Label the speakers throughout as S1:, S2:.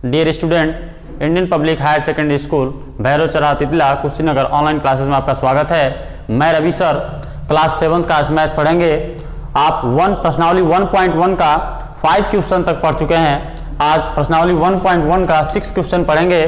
S1: Dear student, Indian public higher secondary school Bhairav Chauraha Titla Kushinagar online classes में आपका स्वागत है। मैं रवि सर क्लास 7 का आज मैथ पढ़ेंगे। आप प्रश्नावली 1.1 का 5 क्वेश्चन तक पढ़ चुके हैं। आज प्रश्नावली 1.1 का 6 क्वेश्चन पढ़ेंगे।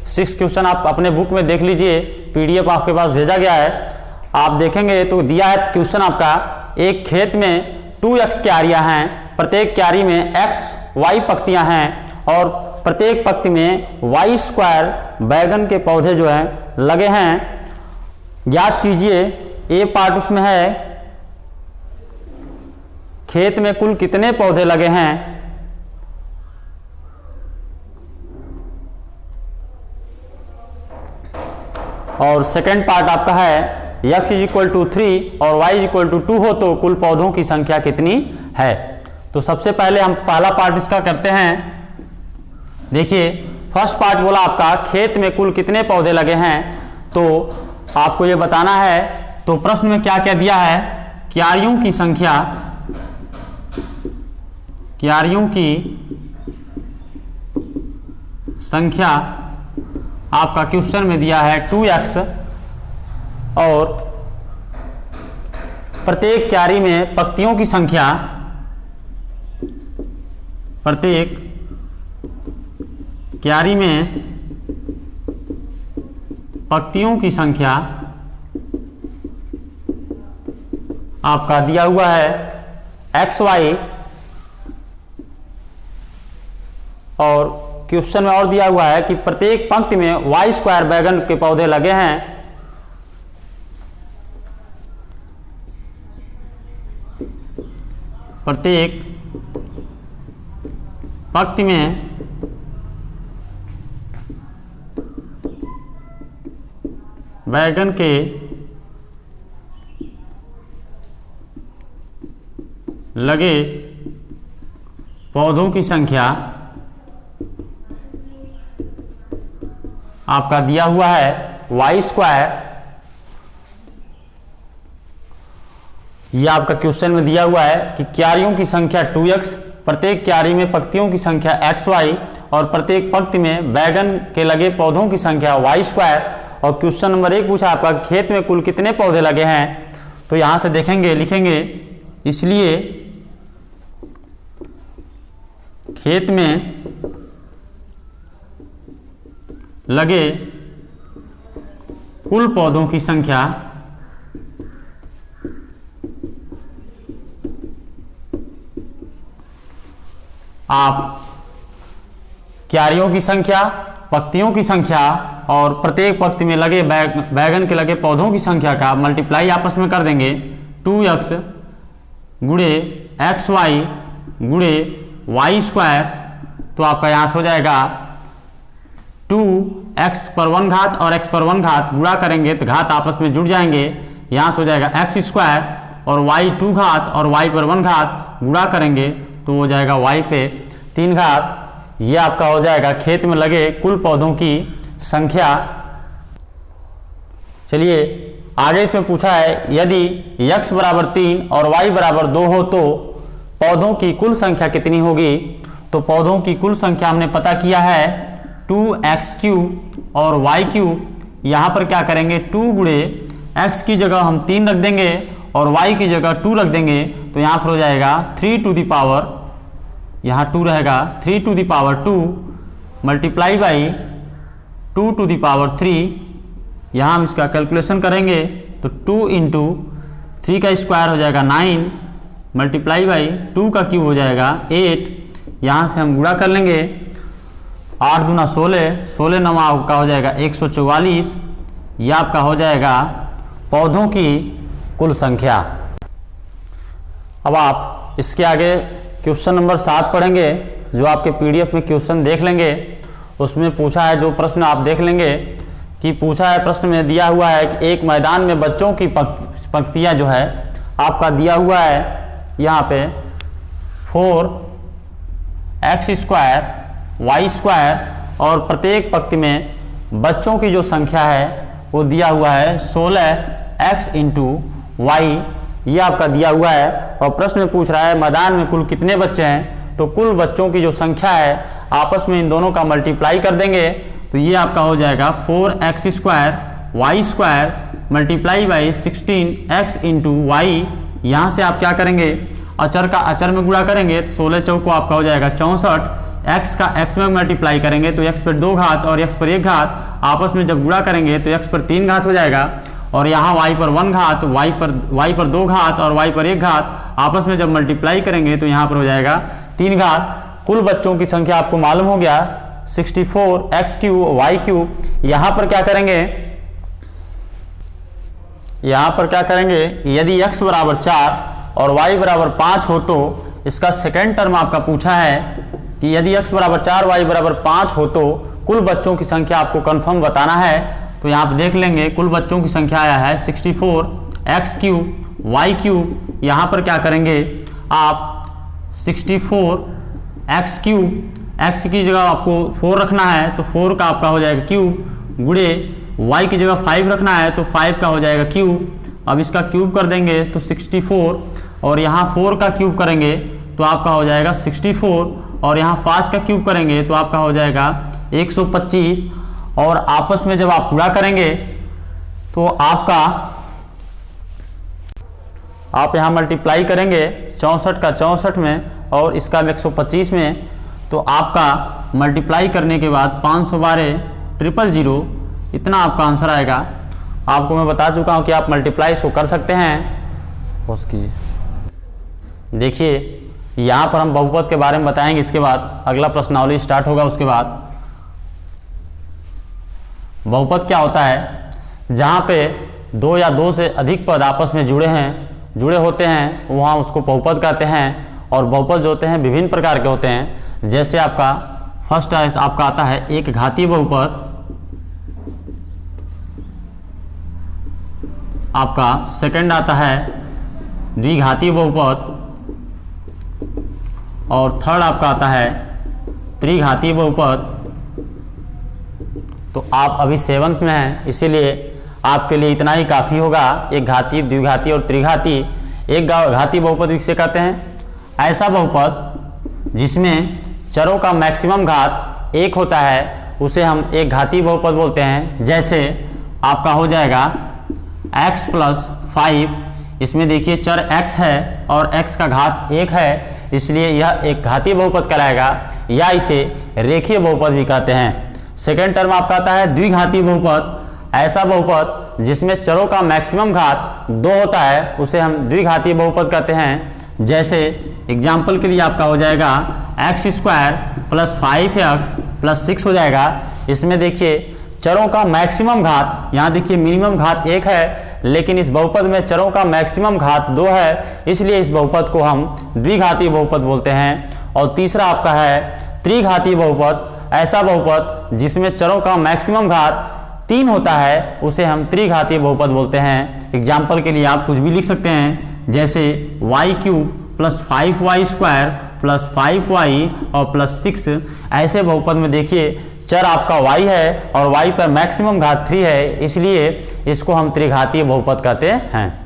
S1: 6 क्वेश्चन आप अपने बुक में देख लीजिए, पीडीएफ आपके पास भेजा गया है। आप देखेंगे तो दिया है क्वेश्चन आपका, एक खेत में 2x क्यारियां हैं, प्रत्येक क्यारी में x y पंक्तियां हैं और प्रत्येक पंक्ति में y स्क्वायर बैगन के पौधे जो हैं लगे हैं। ज्ञात कीजिए, ए पार्ट उसमें है खेत में कुल कितने पौधे लगे हैं, और सेकंड पार्ट आपका है x = 3 और y = 2 हो तो कुल पौधों की संख्या कितनी है। तो सबसे पहले हम पहला पार्ट इसका करते हैं। देखिए, फर्स्ट पार्ट बोला आपका खेत में कुल कितने पौधे लगे हैं, तो आपको ये बताना है। तो प्रश्न में क्या क्या दिया है, क्यारियों की संख्या आपका क्वेश्चन में दिया है 2x और प्रत्येक क्यारी में पंक्तियों की संख्या, प्रत्येक क्यारी में पंक्तियों की संख्या आपका दिया हुआ है xy, और क्वेश्चन में और दिया हुआ है कि प्रत्येक पंक्ति में y स्क्वायर बैगन के पौधे लगे हैं। प्रत्येक पंक्ति में बैगन के लगे पौधों की संख्या आपका दिया हुआ है y स्क्वायर। यह आपका क्वेश्चन में दिया हुआ है कि क्यारियों की संख्या 2x, प्रत्येक क्यारी में पंक्तियों की संख्या xy और प्रत्येक पंक्ति में बैगन के लगे पौधों की संख्या y स्क्वायर। और क्वेश्चन नंबर 1 पूछा आपका खेत में कुल कितने पौधे लगे हैं, तो यहां से देखेंगे, लिखेंगे, इसलिए खेत में लगे कुल पौधों की संख्या आप क्यारियों की संख्या, पंक्तियों की संख्या और प्रत्येक पंक्ति में लगे बैगन के लगे पौधों की संख्या का मल्टीप्लाई आपस में कर देंगे। 2x गुणे xy गुणे y स्क्वायर, तो आपका यहाँ से हो जाएगा 2x पर 1 घात और x पर 1 घात गुणा करेंगे तो घात आपस में जुड़ जाएंगे। यहाँ से हो जाएगा x स्क्वायर और y 2 घात और y पर 1 घात गुणा करेंगे तो हो जाएगा y पे 3 घात। ये आपका हो जाएगा खेत में लगे कुल पौधों की संख्या। चलिए आगे इसमें पूछा है, यदि x = 3 और y = 2 हो तो पौधों की कुल संख्या कितनी होगी। तो पौधों की कुल संख्या हमने पता किया है 2x³ और y³। यहाँ पर क्या करेंगे, 2 गुणे x की जगह हम 3 रख देंगे और y की जगह 2 रख देंगे, तो यहाँ पर हो जाएगा 3 टू द पावर, यहाँ 2 रहेगा 3 to the power 2 multiply by 2 to the power 3। यहाँ हम इसका कैलकुलेशन करेंगे तो 2 इंटू 3 का स्क्वायर हो जाएगा 9 मल्टीप्लाई बाई 2 का क्यूब हो जाएगा 8। यहाँ से हम गुणा कर लेंगे, 8 दूना 16, 16 9 आपका हो जाएगा 144। यह आपका हो जाएगा पौधों की कुल संख्या। अब आप इसके आगे क्वेश्चन नंबर 7 पढ़ेंगे, जो आपके पीडीएफ में क्वेश्चन देख लेंगे। उसमें पूछा है, जो प्रश्न आप देख लेंगे कि पूछा है, प्रश्न में दिया हुआ है कि एक मैदान में बच्चों की पंक्तियां जो है आपका दिया हुआ है यहाँ पे 4x स्क्वायर y स्क्वायर और प्रत्येक पंक्ति में बच्चों की जो संख्या है वो दिया हुआ है 16x इंटू वाई, ये आपका दिया हुआ है। और प्रश्न में पूछ रहा है मैदान में कुल कितने बच्चे हैं, तो कुल बच्चों की जो संख्या है आपस में इन दोनों का मल्टीप्लाई कर देंगे तो ये आपका हो जाएगा 4x² y² multiply by 16x into Y. यहाँ से आप क्या करेंगे, अचर का अचर में गुणा करेंगे तो 16 चौको आपका हो जाएगा 64, x का x में मल्टीप्लाई करेंगे तो x पर 2 घात और x पर 1 घात, आपस में जब गुणा करेंगे तो x पर 3 घात हो जाएगा और यहाँ y पर 1 घात, y पर 2 घात और y पर 1 घात, आपस में जब मल्टीप्लाई करेंगे तो यहाँ पर हो जाएगा 3 घात। कुल बच्चों की संख्या आपको मालूम हो गया 64x³ y³। यहाँ पर क्या करेंगे, यहाँ पर क्या करेंगे, यदि x बराबर 4 और y बराबर 5 हो तो इसका सेकेंड टर्म आपका पूछा है कि यदि x बराबर 4 y बराबर 5 हो तो कुल बच्चों की संख्या आपको कंफर्म बताना है। तो यहाँ पर देख लेंगे कुल बच्चों की संख्या आया है 64x³ y³। यहाँ पर क्या करेंगे आप 64x³ x की जगह आपको 4 रखना है तो 4 का आपका हो जाएगा क्यूब, गुणे y की जगह 5 रखना है तो 5 का हो जाएगा क्यूब। अब इसका क्यूब कर देंगे तो 64 और यहाँ 4 का क्यूब करेंगे तो आपका हो जाएगा 64 और यहाँ 5 का क्यूब करेंगे तो आपका हो जाएगा 125 और आपस में जब आप पूरा करेंगे तो आप यहाँ मल्टीप्लाई करेंगे 64 का 64 में और इसका 125 में तो आपका मल्टीप्लाई करने के बाद 512 000 इतना आपका आंसर आएगा। आपको मैं बता चुका हूँ कि आप मल्टीप्लाई इसको कर सकते हैं। पोस्ट कीजिए। देखिए यहाँ पर हम बहुपद के बारे में बताएंगे, इसके बाद अगला प्रश्नावली स्टार्ट होगा। उसके बाद बहुपद क्या होता है, जहाँ पे 2 या 2 से अधिक पद आपस में जुड़े होते हैं वहाँ उसको बहुपद कहते हैं। और बहुपद जो होते हैं विभिन्न प्रकार के होते हैं, जैसे आपका फर्स्ट आपका आता है एक घातीय बहुपद, आपका सेकंड आता है द्विघातीय बहुपद और थर्ड आपका आता है त्रिघातीय बहुपद। तो आप अभी 7th में हैं, इसीलिए आपके लिए इतना ही काफ़ी होगा। एक घातीय, द्विघातीय और त्रिघातीय। एक घातीय बहुपद किसे कहते हैं, ऐसा बहुपद जिसमें चरों का मैक्सिमम घात 1 होता है उसे हम एक घातीय बहुपद बोलते हैं। जैसे आपका हो जाएगा x + 5, इसमें देखिए चर x है और x का घात 1 है, इसलिए यह एक घातीय बहुपद कहलाएगा या इसे रेखीय बहुपद भी कहते हैं। सेकेंड टर्म आपका आता है द्विघातीय बहुपद, ऐसा बहुपद जिसमें चरों का मैक्सिमम घात 2 होता है उसे हम द्विघातीय बहुपद कहते हैं। जैसे एग्जाम्पल के लिए आपका हो जाएगा x² + 5x + 6 हो जाएगा। इसमें देखिए चरों का मैक्सिमम घात, यहाँ देखिए मिनिमम घात 1 है लेकिन इस बहुपद में चरों का मैक्सिमम घात 2 है, इसलिए इस बहुपद को हम द्विघातीय बहुपद बोलते हैं। और तीसरा आपका है त्रिघातीय बहुपद, ऐसा बहुपद जिसमें चरों का मैक्सिमम घात 3 होता है उसे हम त्रिघातीय बहुपद बोलते हैं। एग्जाम्पल के लिए आप कुछ भी लिख सकते हैं, जैसे y³ + 5y² + 5y और +6। ऐसे बहुपद में देखिए चर आपका y है और y पर मैक्सिमम घात 3 है, इसलिए इसको हम त्रिघातीय बहुपद कहते हैं।